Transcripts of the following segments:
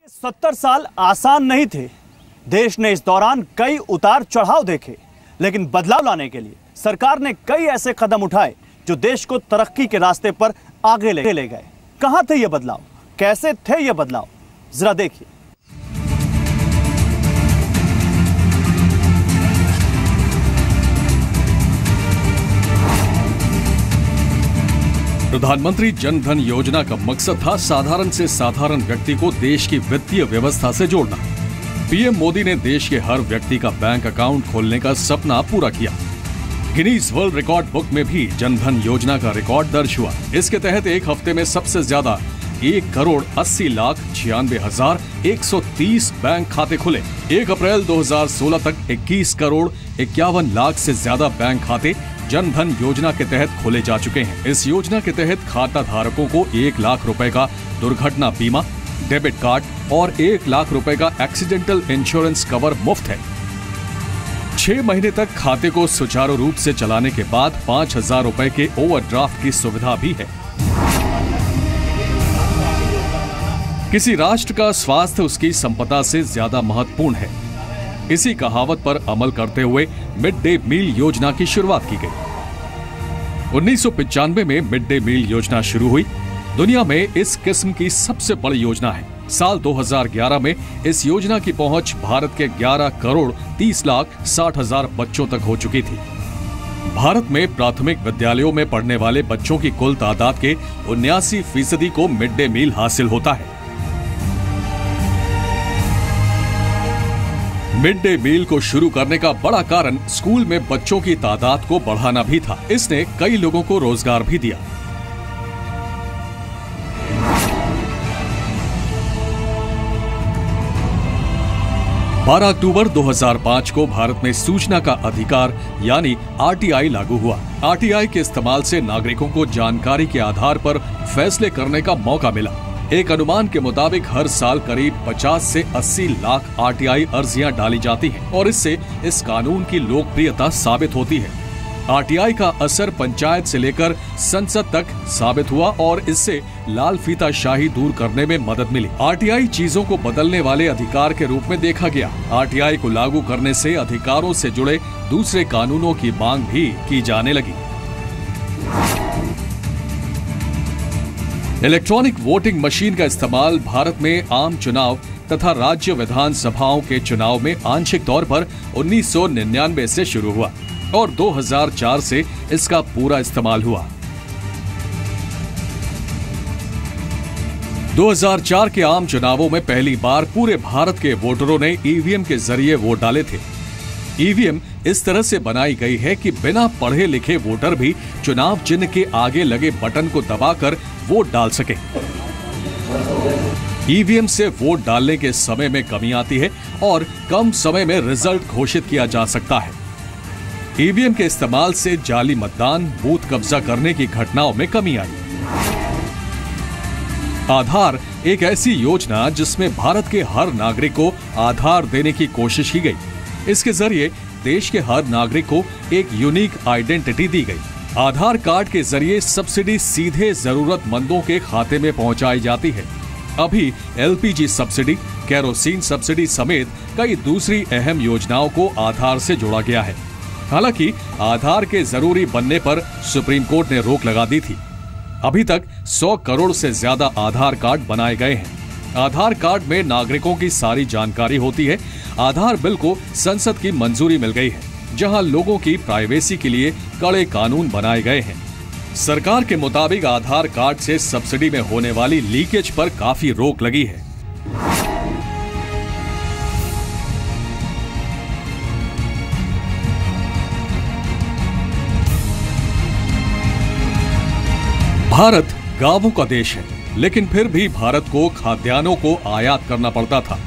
70 साल आसान नहीं थे। देश ने इस दौरान कई उतार चढ़ाव देखे, लेकिन बदलाव लाने के लिए सरकार ने कई ऐसे कदम उठाए जो देश को तरक्की के रास्ते पर आगे ले गए। कहां थे ये बदलाव, कैसे थे ये बदलाव, जरा देखिए। प्रधानमंत्री जन धन योजना का मकसद था साधारण से साधारण व्यक्ति को देश की वित्तीय व्यवस्था से जोड़ना। पीएम मोदी ने देश के हर व्यक्ति का बैंक अकाउंट खोलने का सपना पूरा किया। गिनीज वर्ल्ड रिकॉर्ड बुक में भी जन धन योजना का रिकॉर्ड दर्ज हुआ। इसके तहत एक हफ्ते में सबसे ज्यादा 1,80,96,130 बैंक खाते खुले। 1 अप्रैल 2016 तक 21,51,00,000 से ज्यादा बैंक खाते जन धन योजना के तहत खोले जा चुके हैं। इस योजना के तहत खाता धारकों को 1 लाख रुपए का दुर्घटना बीमा, डेबिट कार्ड और 1 लाख रुपए का एक्सीडेंटल इंश्योरेंस कवर मुफ्त है। 6 महीने तक खाते को सुचारू रूप से चलाने के बाद 5,000 रुपए के ओवरड्राफ्ट की सुविधा भी है। किसी राष्ट्र का स्वास्थ्य उसकी संपदा से ज्यादा महत्वपूर्ण है। इसी कहावत पर अमल करते हुए मिड डे मील योजना की शुरुआत की गई। 1995 में मिड डे मील योजना शुरू हुई। दुनिया में इस किस्म की सबसे बड़ी योजना है। साल 2011 में इस योजना की पहुंच भारत के 11,30,60,000 बच्चों तक हो चुकी थी। भारत में प्राथमिक विद्यालयों में पढ़ने वाले बच्चों की कुल तादाद के 79% को मिड डे मील हासिल होता है। मिड डे मील को शुरू करने का बड़ा कारण स्कूल में बच्चों की तादाद को बढ़ाना भी था। इसने कई लोगों को रोजगार भी दिया। अक्टूबर 2005 को भारत में सूचना का अधिकार यानी आरटीआई लागू हुआ। आरटीआई के इस्तेमाल से नागरिकों को जानकारी के आधार पर फैसले करने का मौका मिला। एक अनुमान के मुताबिक हर साल करीब 50 से 80 लाख आरटीआई अर्जियां डाली जाती हैं और इससे इस कानून की लोकप्रियता साबित होती है। आरटीआई का असर पंचायत से लेकर संसद तक साबित हुआ और इससे लाल फीताशाही दूर करने में मदद मिली। आरटीआई चीजों को बदलने वाले अधिकार के रूप में देखा गया। आरटीआई को लागू करने से अधिकारों से जुड़े दूसरे कानूनों की मांग भी की जाने लगी। इलेक्ट्रॉनिक वोटिंग मशीन का इस्तेमाल भारत में आम चुनाव तथा राज्य विधानसभाओं के चुनाव में आंशिक तौर पर 1999 से शुरू हुआ और 2004 से इसका पूरा इस्तेमाल हुआ। 2004 के आम चुनावों में पहली बार पूरे भारत के वोटरों ने ईवीएम के जरिए वोट डाले थे। ईवीएम इस तरह से बनाई गई है कि बिना पढ़े लिखे वोटर भी चुनाव चिन्ह के आगे लगे बटन को दबाकर वोट डाल सके। ईवीएम से वोट डालने के समय में कमी आती है और कम समय में रिजल्ट घोषित किया जा सकता है। ईवीएम के इस्तेमाल से जाली मतदान, बूथ कब्जा करने की घटनाओं में कमी आई। आधार एक ऐसी योजना जिसमें भारत के हर नागरिक को आधार देने की कोशिश की गई। इसके जरिए देश के हर नागरिक को एक यूनिक आइडेंटिटी दी गई। आधार कार्ड के जरिए सब्सिडी सीधे जरूरतमंदों के खाते में पहुंचाई जाती है। अभी एलपीजी सब्सिडी, केरोसिन सब्सिडी समेत कई दूसरी अहम योजनाओं को आधार से जोड़ा गया है। हालांकि आधार के जरूरी बनने पर सुप्रीम कोर्ट ने रोक लगा दी थी। अभी तक 100 करोड़ से ज्यादा आधार कार्ड बनाए गए हैं। आधार कार्ड में नागरिकों की सारी जानकारी होती है। आधार बिल को संसद की मंजूरी मिल गई है, जहां लोगों की प्राइवेसी के लिए कड़े कानून बनाए गए हैं। सरकार के मुताबिक आधार कार्ड से सब्सिडी में होने वाली लीकेज पर काफी रोक लगी है। भारत गांवों का देश है, लेकिन फिर भी भारत को खाद्यान्नों को आयात करना पड़ता था।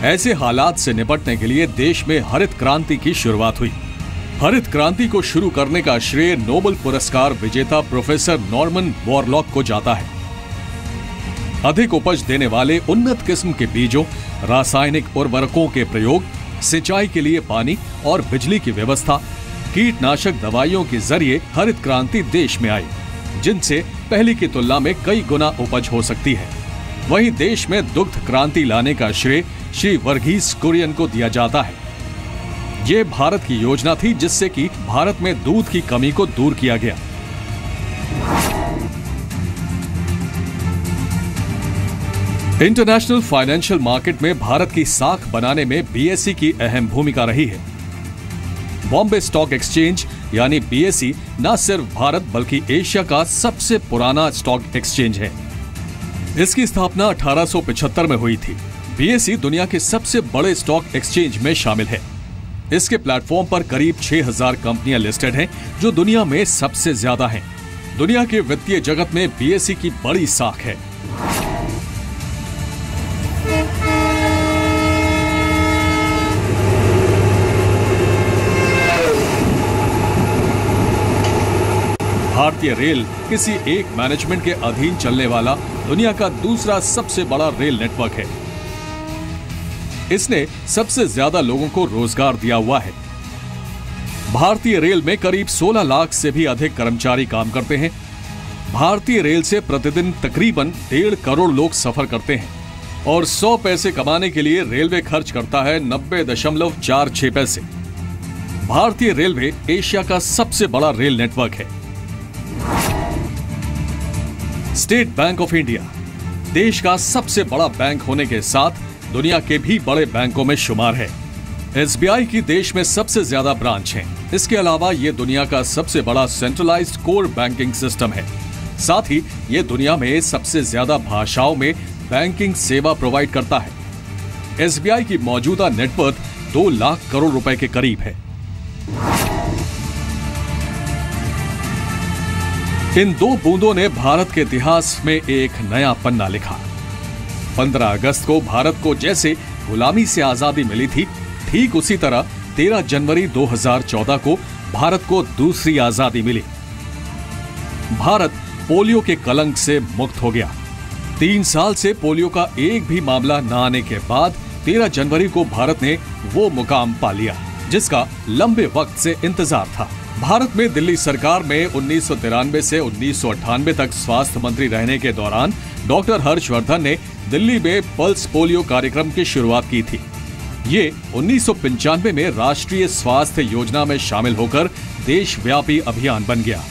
ऐसे हालात से निपटने के लिए देश में हरित क्रांति की शुरुआत हुई। हरित क्रांति को शुरू करने का श्रेय नोबेल पुरस्कार विजेता प्रोफेसर नॉर्मन बोरलॉग को जाता है। अधिक उपज देने वाले उन्नत किस्म के बीजों, रासायनिक उर्वरकों के प्रयोग, सिंचाई के लिए पानी और बिजली की व्यवस्था, कीटनाशक दवाइयों के जरिए हरित क्रांति देश में आई, जिनसे पहले की तुलना में कई गुना उपज हो सकती है। वहीं देश में दुग्ध क्रांति लाने का श्रेय श्री वर्गीस कुरियन को दिया जाता है। ये भारत की योजना थी जिससे कि भारत में दूध की कमी को दूर किया गया। इंटरनेशनल फाइनेंशियल मार्केट में भारत की साख बनाने में बीएसई की अहम भूमिका रही है। बॉम्बे स्टॉक एक्सचेंज यानी बीएसई न सिर्फ भारत बल्कि एशिया का सबसे पुराना स्टॉक एक्सचेंज है। इसकी स्थापना 1875 में हुई थी। बीएसई दुनिया के सबसे बड़े स्टॉक एक्सचेंज में शामिल है। इसके प्लेटफॉर्म पर करीब 6000 कंपनियां लिस्टेड हैं, जो दुनिया में सबसे ज्यादा हैं। दुनिया के वित्तीय जगत में बीएसई की बड़ी साख है। भारतीय रेल किसी एक मैनेजमेंट के अधीन चलने वाला दुनिया का दूसरा सबसे बड़ा रेल नेटवर्क है। इसने सबसे ज्यादा लोगों को रोजगार दिया हुआ है। भारतीय रेल में करीब 16 लाख से भी अधिक कर्मचारी काम करते हैं। भारतीय रेल से प्रतिदिन तकरीबन 1.5 करोड़ लोग सफर करते हैं और 100 पैसे कमाने के लिए रेलवे खर्च करता है 90.46 पैसे। भारतीय रेलवे एशिया का सबसे बड़ा रेल नेटवर्क है। स्टेट बैंक ऑफ इंडिया देश का सबसे बड़ा बैंक होने के साथ दुनिया के भी बड़े बैंकों में शुमार है। एसबीआई की देश में सबसे ज्यादा ब्रांच हैं। इसके अलावा ये दुनिया का सबसे बड़ा सेंट्रलाइज्ड कोर बैंकिंग सिस्टम है। साथ ही ये दुनिया में सबसे ज्यादा भाषाओं में बैंकिंग सेवा प्रोवाइड करता है। एसबीआई की मौजूदा नेटवर्थ 2 लाख करोड़ रुपए के करीब है। इन दो बूंदों ने भारत के इतिहास में एक नया पन्ना लिखा। 15 अगस्त को भारत को जैसे गुलामी से आजादी मिली थी, ठीक उसी तरह 13 जनवरी 2014 को भारत को दूसरी आजादी मिली। भारत पोलियो के कलंक से मुक्त हो गया। 3 साल से पोलियो का एक भी मामला न आने के बाद 13 जनवरी को भारत ने वो मुकाम पा लिया जिसका लंबे वक्त से इंतजार था। भारत में दिल्ली सरकार में 1993 से 1998 तक स्वास्थ्य मंत्री रहने के दौरान डॉक्टर हर्षवर्धन ने दिल्ली में पल्स पोलियो कार्यक्रम की शुरुआत की थी। ये 1995 में राष्ट्रीय स्वास्थ्य योजना में शामिल होकर देशव्यापी अभियान बन गया।